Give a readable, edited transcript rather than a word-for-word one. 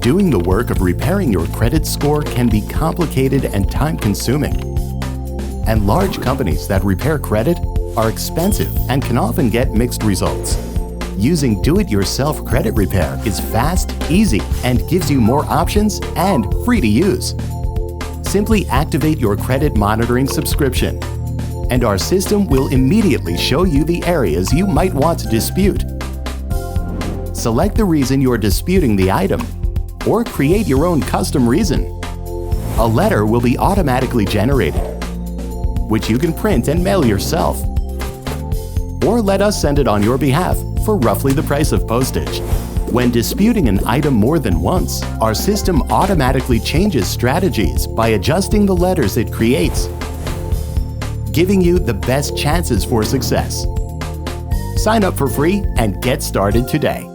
Doing the work of repairing your credit score can be complicated and time-consuming. And large companies that repair credit are expensive and can often get mixed results. Using do-it-yourself credit repair is fast, easy, and gives you more options and free to use. Simply activate your credit monitoring subscription, and our system will immediately show you the areas you might want to dispute. Select the reason you're disputing the item, or create your own custom reason. A letter will be automatically generated, which you can print and mail yourself. Or let us send it on your behalf for roughly the price of postage. When disputing an item more than once, our system automatically changes strategies by adjusting the letters it creates, giving you the best chances for success. Sign up for free and get started today.